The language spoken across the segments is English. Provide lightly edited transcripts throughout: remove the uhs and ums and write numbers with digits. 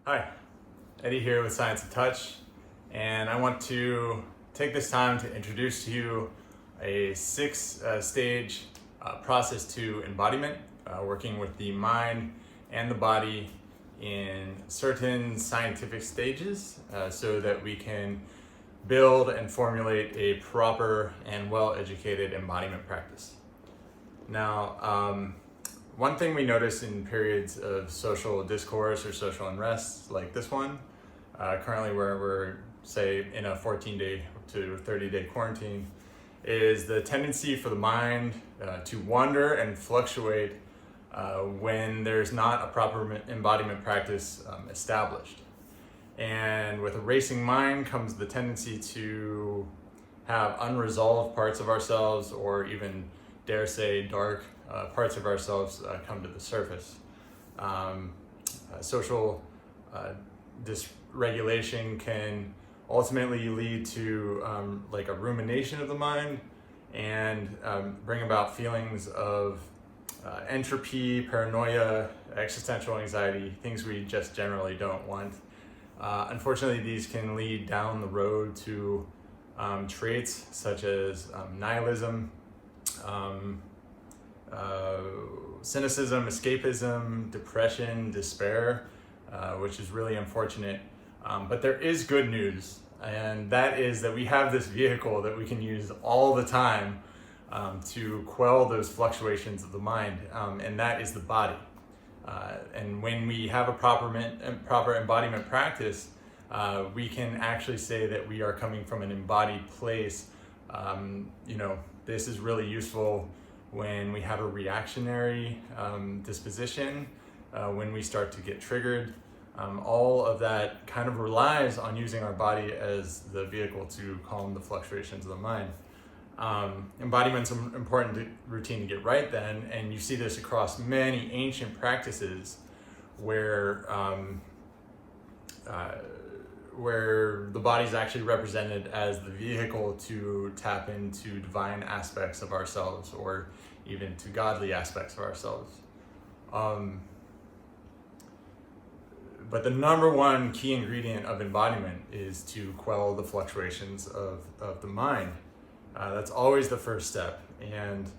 Hi, Eddie here with Science of Touch, and I want to take this time to introduce to you a six-stage process to embodiment, working with the mind and the body in certain scientific stages so that we can build and formulate a proper and well-educated embodiment practice. Now, one thing we notice in periods of social discourse or social unrest like this one, currently where we're, say, in a 14-day to 30-day quarantine, is the tendency for the mind to wander and fluctuate when there's not a proper embodiment practice established. And with a racing mind comes the tendency to have unresolved parts of ourselves, or even, dare say, dark parts of ourselves come to the surface. Social dysregulation can ultimately lead to like a rumination of the mind and bring about feelings of entropy, paranoia, existential anxiety, things we just generally don't want. Unfortunately, these can lead down the road to traits such as nihilism, cynicism, escapism, depression, despair, which is really unfortunate. But there is good news, and that is that we have this vehicle that we can use all the time to quell those fluctuations of the mind, and that is the body. And when we have a proper embodiment practice, we can actually say that we are coming from an embodied place. This is really useful when we have a reactionary disposition, when we start to get triggered. All of that kind of relies on using our body as the vehicle to calm the fluctuations of the mind. Embodiment's an important routine to get right then, and you see this across many ancient practices where the body's actually represented as the vehicle to tap into divine aspects of ourselves, or even to godly aspects of ourselves. But the number one key ingredient of embodiment is to quell the fluctuations of the mind. That's always the first step, and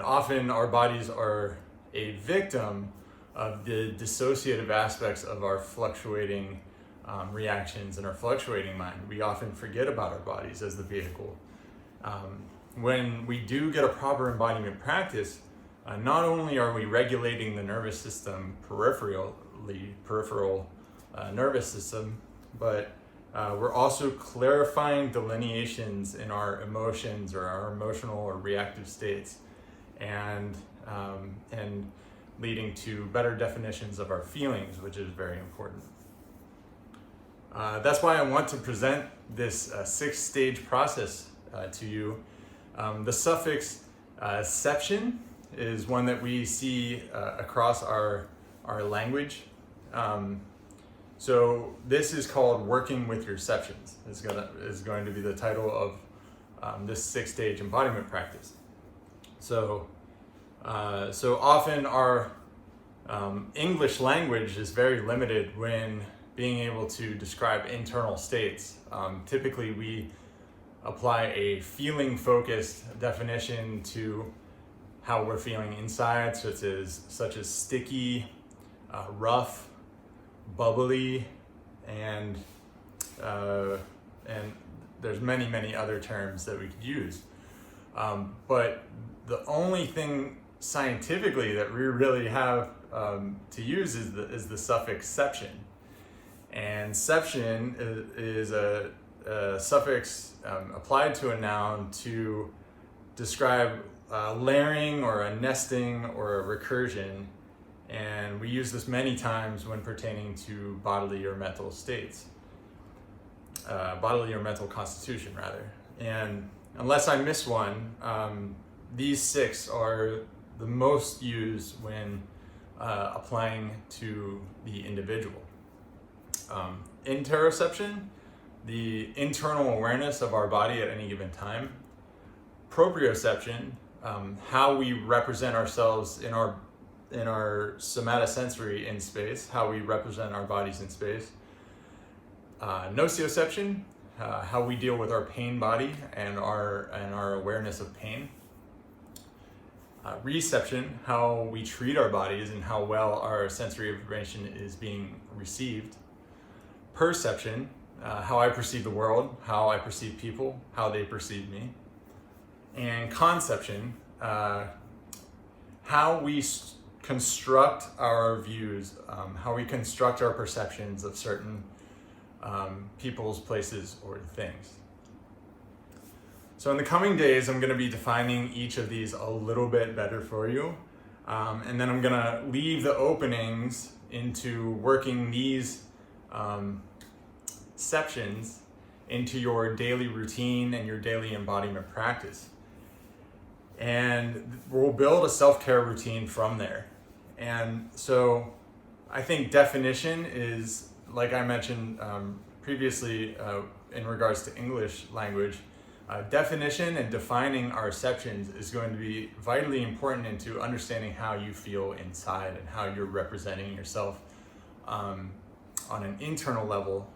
often our bodies are a victim of the dissociative aspects of our fluctuating reactions and our fluctuating mind. We often forget about our bodies as the vehicle. When we do get a proper embodiment practice, not only are we regulating the nervous system peripheral nervous system, but we're also clarifying delineations in our emotions or our emotional or reactive states, and leading to better definitions of our feelings, which is very important. That's why I want to present this six-stage process to you. The suffix ception is one that we see across our language. So this is called working with your ceptions. Is going to be the title of this six-stage embodiment practice. So often our English language is very limited when being able to describe internal states. Typically, we apply a feeling-focused definition to how we're feeling inside, such as sticky, rough, bubbly, and there's many other terms that we could use. But the only thing scientifically that we really have to use is the suffix ception. And ception is a suffix applied to a noun to describe layering or a nesting or a recursion. And we use this many times when pertaining to bodily or mental states, bodily or mental constitution, rather. And unless I miss one, these six are the most used when applying to the individual. Interoception, the internal awareness of our body at any given time. Proprioception, how we represent ourselves in our somatosensory in space, how we represent our bodies in space. Nocioception, how we deal with our pain body and our awareness of pain. Reception, how we treat our bodies and how well our sensory information is being received. Perception, how I perceive the world, how I perceive people, how they perceive me. And conception, how we construct our views, how we construct our perceptions of certain people's, places, or things. So in the coming days, I'm going to be defining each of these a little bit better for you. And then I'm going to leave the openings into working these Ceptions into your daily routine and your daily embodiment practice. And we'll build a self-care routine from there. And so I think definition is, like I mentioned previously in regards to English language, definition and defining our Ceptions is going to be vitally important into understanding how you feel inside and how you're representing yourself on an internal level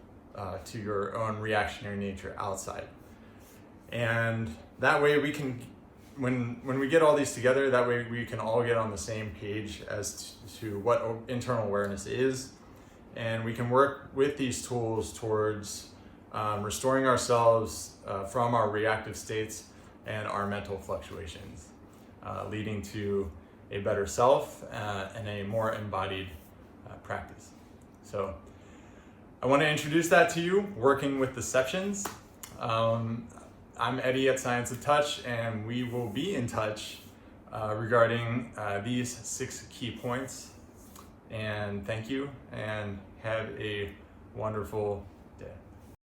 to your own reactionary nature outside. And that way we can, when we get all these together, that way we can all get on the same page as to what internal awareness is. And we can work with these tools towards restoring ourselves from our reactive states and our mental fluctuations, leading to a better self and a more embodied practice. So I want to introduce that to you, working with the Ceptions. I'm Eddie at Science of Touch, and we will be in touch regarding these 6 key points. And thank you, and have a wonderful day.